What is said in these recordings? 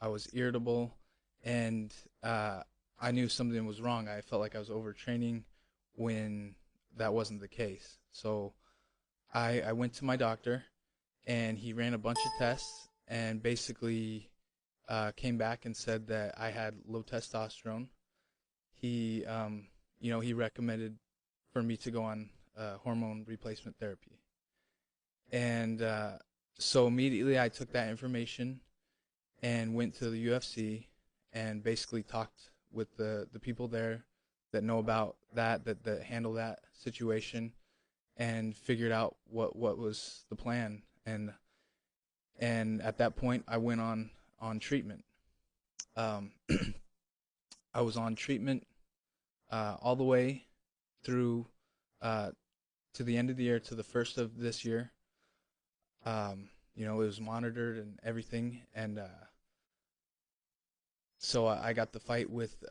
I was irritable, and I knew something was wrong. I felt like I was overtraining when that wasn't the case. So I went to my doctor, and he ran a bunch of tests, and basically came back and said that I had low testosterone. He, he recommended for me to go on hormone replacement therapy. And so immediately I took that information and went to the UFC and basically talked with the people there that know about that handle that situation, and figured out what was the plan. And at that point I went on treatment. Um, I was on treatment all the way through to the end of the year, to the first of this year. It was monitored and everything, and so I got the fight with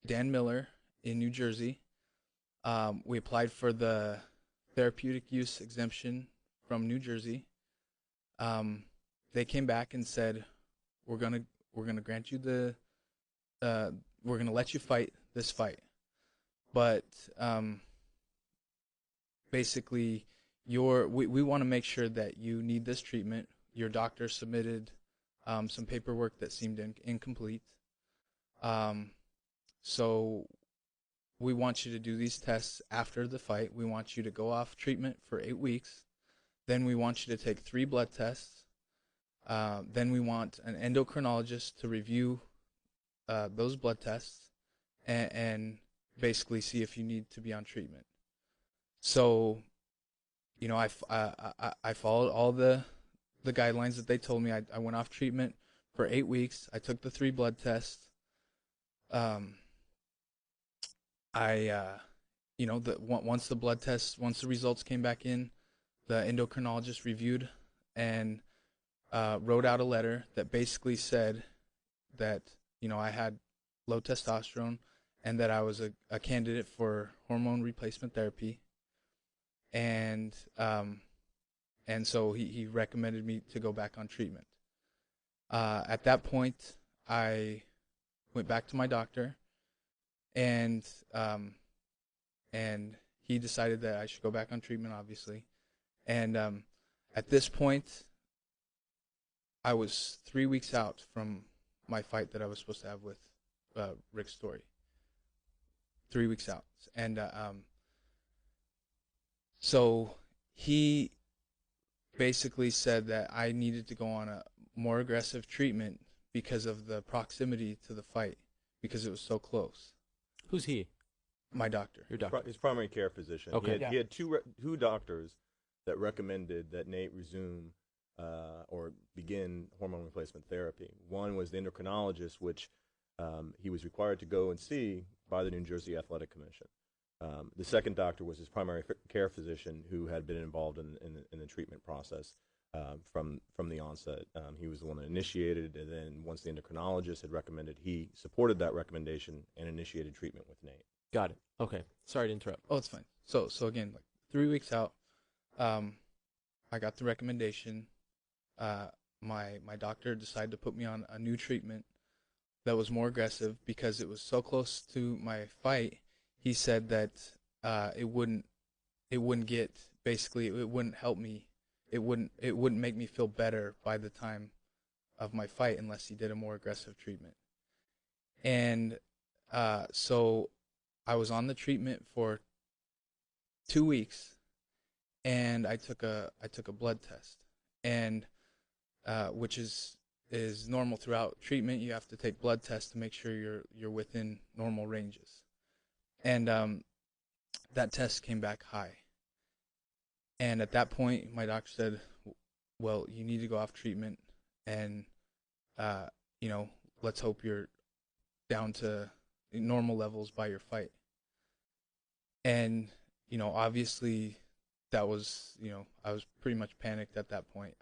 Dan Miller in New Jersey. We applied for the therapeutic use exemption from New Jersey. They came back and said, we're gonna grant you we're gonna let you fight this fight, but basically we want to make sure that you need this treatment. Your doctor submitted some paperwork that seemed incomplete. So we want you to do these tests after the fight. We want you to go off treatment for 8 weeks. Then we want you to take 3 blood tests. Then we want an endocrinologist to review those blood tests and basically see if you need to be on treatment. So, I followed all the guidelines that they told me. I went off treatment for 8 weeks. I took the 3 blood tests. Once the results came back in, the endocrinologist reviewed and wrote out a letter that basically said that I had low testosterone and that I was a candidate for hormone replacement therapy, and so he recommended me to go back on treatment. At that point, I went back to my doctor, and he decided that I should go back on treatment, obviously. And at this point, I was 3 weeks out from my fight that I was supposed to have with Rick Story. 3 weeks out. And so he basically said that I needed to go on a more aggressive treatment because of the proximity to the fight, because it was so close. Who's he? My doctor. Your doctor. His primary care physician. Okay. He had two doctors that recommended that Nate resume or begin hormone replacement therapy. One was the endocrinologist, which he was required to go and see by the New Jersey Athletic Commission. The second doctor was his primary care physician, who had been involved in the treatment process from the onset. He was the one that initiated, and then once the endocrinologist had recommended, he supported that recommendation and initiated treatment with Nate. Got it. Okay. Sorry to interrupt. Oh, it's fine. So again, like 3 weeks out, I got the recommendation. My doctor decided to put me on a new treatment that was more aggressive because it was so close to my fight. He said that it wouldn't help me. It wouldn't make me feel better by the time of my fight unless he did a more aggressive treatment. And so I was on the treatment for 2 weeks, and I took a blood test, and which is normal throughout treatment. You have to take blood tests to make sure you're within normal ranges. And that test came back high. And at that point, my doctor said, well, you need to go off treatment, and let's hope you're down to normal levels by your fight. And obviously that was, I was pretty much panicked at that point.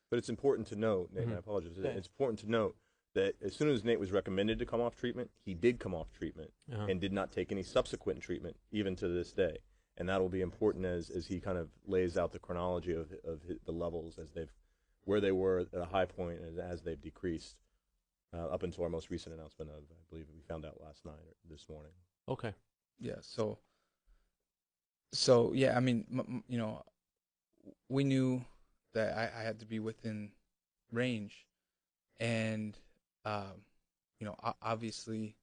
But it's important to note, Nate, and I apologize, it's important to note that as soon as Nate was recommended to come off treatment, he did come off treatment and did not take any subsequent treatment, even to this day. And that will be important as he kind of lays out the chronology of the levels as they've where they were at a high point as they've decreased up until our most recent announcement of, I believe we found out last night or this morning. Okay. Yeah. So yeah, I mean, we knew that I had to be within range, and obviously,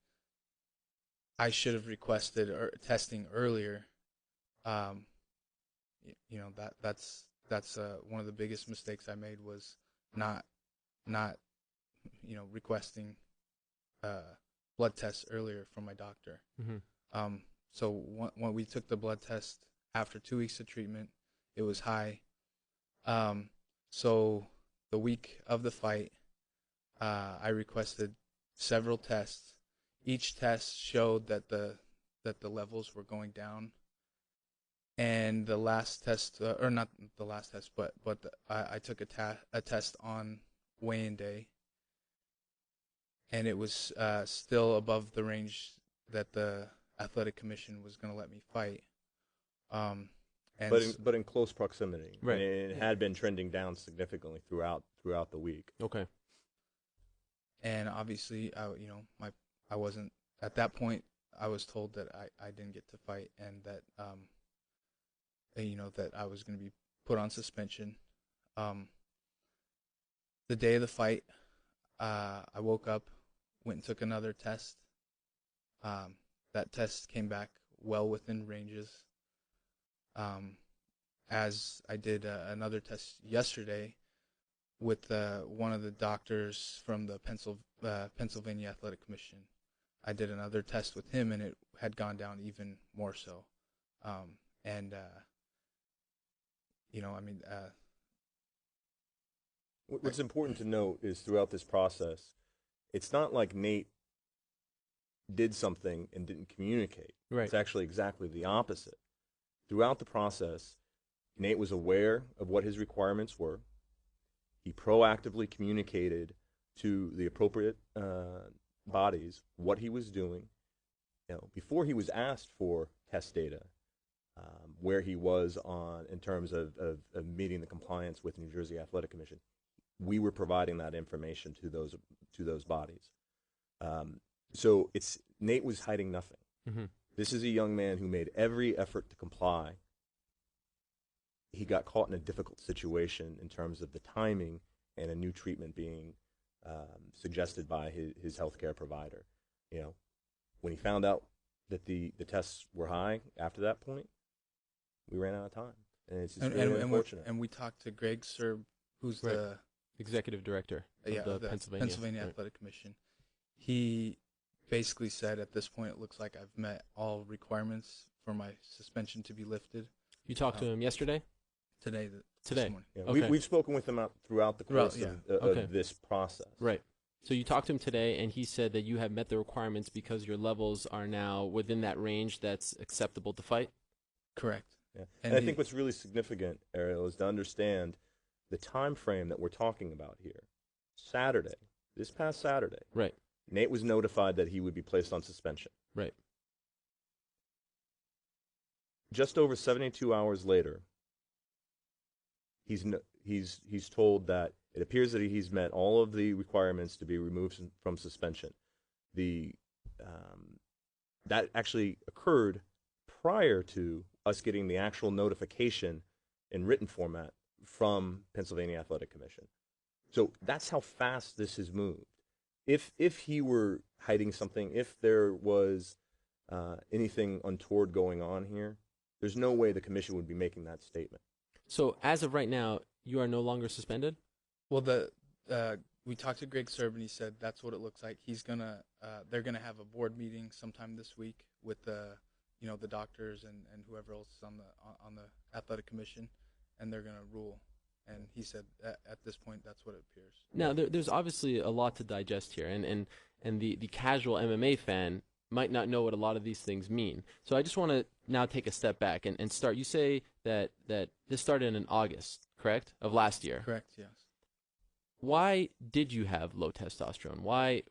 I should have requested testing earlier. Um, that's one of the biggest mistakes I made was not requesting blood tests earlier from my doctor. Mm-hmm. So when we took the blood test after 2 weeks of treatment, it was high. So the week of the fight, I requested several tests. Each test showed that the levels were going down. And the last test, or not the last test, but I took a test on weigh-in day, and it was still above the range that the athletic commission was going to let me fight. But in close proximity, right? And it had been trending down significantly throughout the week. Okay. And obviously, I wasn't at that point. I was told that I didn't get to fight, and that that I was going to be put on suspension. The day of the fight, I woke up, went and took another test. That test came back well within ranges. As I did another test yesterday with one of the doctors from the Pennsylvania Athletic Commission. I did another test with him, and it had gone down even more so. What's important to note is throughout this process, it's not like Nate did something and didn't communicate. Right. It's actually exactly the opposite. Throughout the process, Nate was aware of what his requirements were. He proactively communicated to the appropriate bodies what he was doing. Before he was asked for test data, where he was in terms of meeting the compliance with New Jersey Athletic Commission, we were providing that information to those bodies. So Nate was hiding nothing. Mm-hmm. This is a young man who made every effort to comply. He got caught in a difficult situation in terms of the timing and a new treatment being suggested by his healthcare provider. When he found out that the tests were high after that point, we ran out of time. And it's just really unfortunate. And we talked to Greg Serb, who's right. the executive director of the Pennsylvania Athletic Commission. He basically said, at this point, it looks like I've met all requirements for my suspension to be lifted. You talked to him yesterday? Today. This morning. Yeah, okay. we've spoken with him throughout the course okay. of this process. Right. So you talked to him today, and he said that you have met the requirements because your levels are now within that range that's acceptable to fight? Correct. Yeah. And I think what's really significant, Ariel, is to understand the time frame that we're talking about here. This past Saturday, right. Nate was notified that he would be placed on suspension. Right. Just over 72 hours later, he's told that it appears that he's met all of the requirements to be removed from suspension. That actually occurred prior to us getting the actual notification in written format from Pennsylvania Athletic Commission. So that's how fast this has moved. If he were hiding something, if there was anything untoward going on here, there's no way the commission would be making that statement. So as of right now, you are no longer suspended? Well, we talked to Greg Serb, and he said that's what it looks like. They're gonna have a board meeting sometime this week with the doctors and whoever else is on the athletic commission, and they're gonna rule. And he said at this point that's what it appears. Now there's obviously a lot to digest here, and the casual MMA fan might not know what a lot of these things mean. So I just want to now take a step back and start. You say that this started in August, correct, of last year? Correct, yes. Why did you have low testosterone? Why,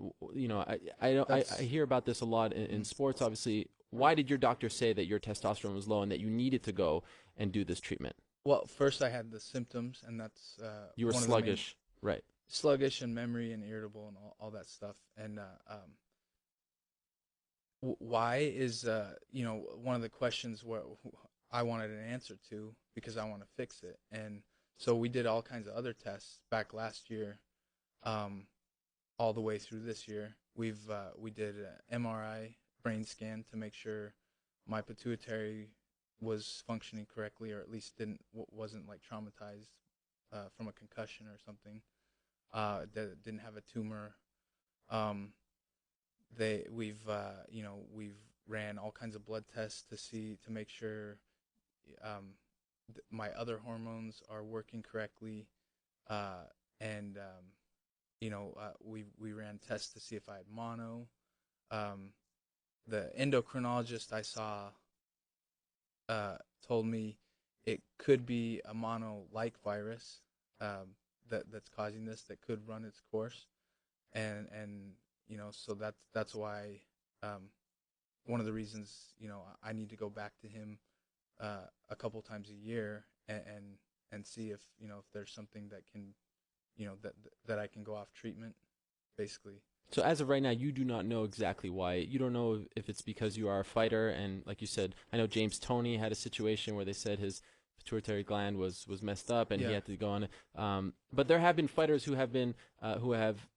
I hear about this a lot in sports, obviously. Why did your doctor say that your testosterone was low and that you needed to go and do this treatment? Well, first I had the symptoms, and that's You were one of the main sluggish, right? sluggish and memory and irritable and all that stuff. And why is one of the questions where I wanted an answer to because I want to fix it. And so we did all kinds of other tests back last year, all the way through this year. We did an MRI brain scan to make sure my pituitary was functioning correctly, or at least wasn't like traumatized from a concussion or something. That didn't have a tumor. Um, we've ran all kinds of blood tests to make sure my other hormones are working correctly, and we ran tests to see if I had mono. Um, the endocrinologist I saw told me it could be a mono-like virus that's causing this, that could run its course, and so that's why one of the reasons I need to go back to him a couple times a year and see if there's something that can that I can go off treatment, basically. So as of right now, you do not know exactly why. You don't know if it's because you are a fighter, and like you said, I know James Toney had a situation where they said his pituitary gland was messed up, and he Yeah. had to go on. But there have been fighters who have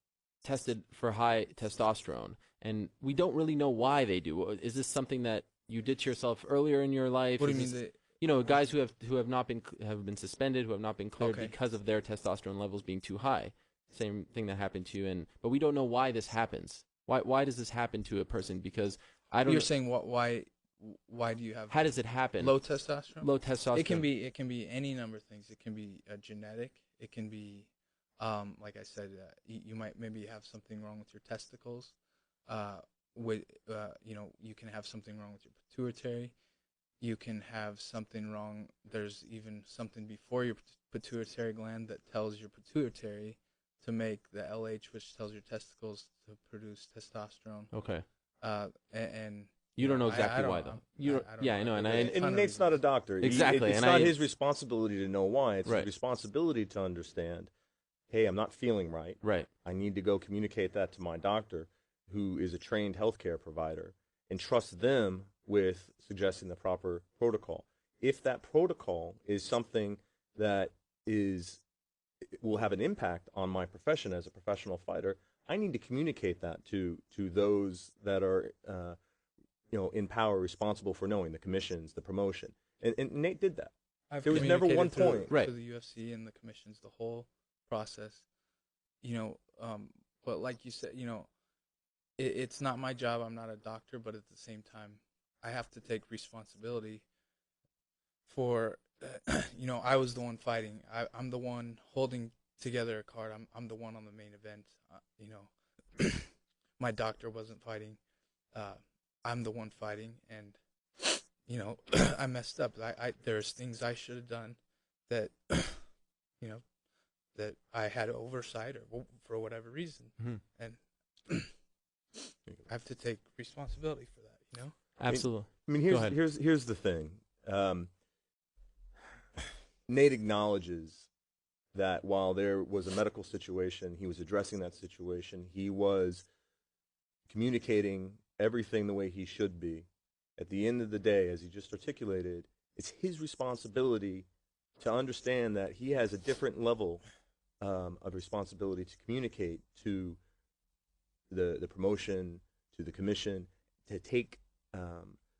tested for high testosterone, and we don't really know why they do. Is this something that you did to yourself earlier in your life? What do you Is mean? this- you know, guys who have not been suspended, who have not been cleared Okay. because of their testosterone levels being too high. Same thing that happened to you, but we don't know why this happens. Why does this happen to a person? Because I don't. You're saying why do you have How does it happen? low testosterone? Low testosterone. It can be any number of things. It can be genetic. It can be like I said, you might maybe have something wrong with your testicles. You can have something wrong with your pituitary. You can have something wrong. There's even something before your pituitary gland that tells your pituitary to make the LH, which tells your testicles to produce testosterone. Okay. And You don't know exactly I don't why, know. though. You don't, I don't yeah, know. I know, and There's a ton And of Nate's not a reasons. doctor. Exactly, It's and not I- his responsibility to know why. It's Right. his responsibility to understand, hey, I'm not feeling right. Right. I need to go communicate that to my doctor, who is a trained healthcare provider, and trust them with suggesting the proper protocol. If that protocol is something that will have an impact on my profession as a professional fighter, I need to communicate that to those that are in power, responsible for knowing the commissions, the promotion. And Nate did that. I've There was never one communicated point. Right. to the UFC and the commissions the whole process. But like you said, it's not my job. I'm not a doctor, but at the same time, I have to take responsibility for, I was the one fighting. I'm the one holding together a card. I'm the one on the main event. My doctor wasn't fighting. I'm the one fighting, and I messed up. There's things I should have done that, that I had oversight or for whatever reason, Mhm. and I have to take responsibility for that. Absolutely. I mean, Go ahead. here's the thing. Nate acknowledges that while there was a medical situation, he was addressing that situation. He was communicating everything the way he should be. At the end of the day, as he just articulated, it's his responsibility to understand that he has a different level of responsibility to communicate to the promotion, to the commission, to take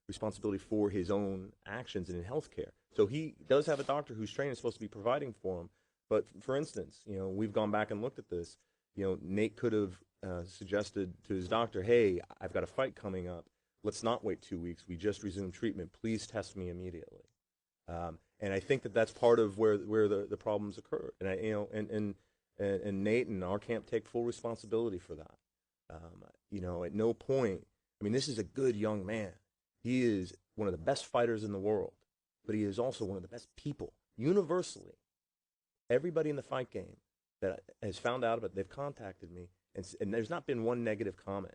responsibility for his own actions and in healthcare. So he does have a doctor who's trained and supposed to be providing for him. But for instance, we've gone back and looked at this. Nate could have suggested to his doctor, hey, I've got a fight coming up. Let's not wait 2 weeks. We just resumed treatment. Please test me immediately. And I think that's part of where the problems occur. And and Nate and our camp take full responsibility for that. At no point, I mean, this is a good young man. He is one of the best fighters in the world, but he is also one of the best people. Universally, everybody in the fight game that has found out about it, they've contacted me, and there's not been one negative comment.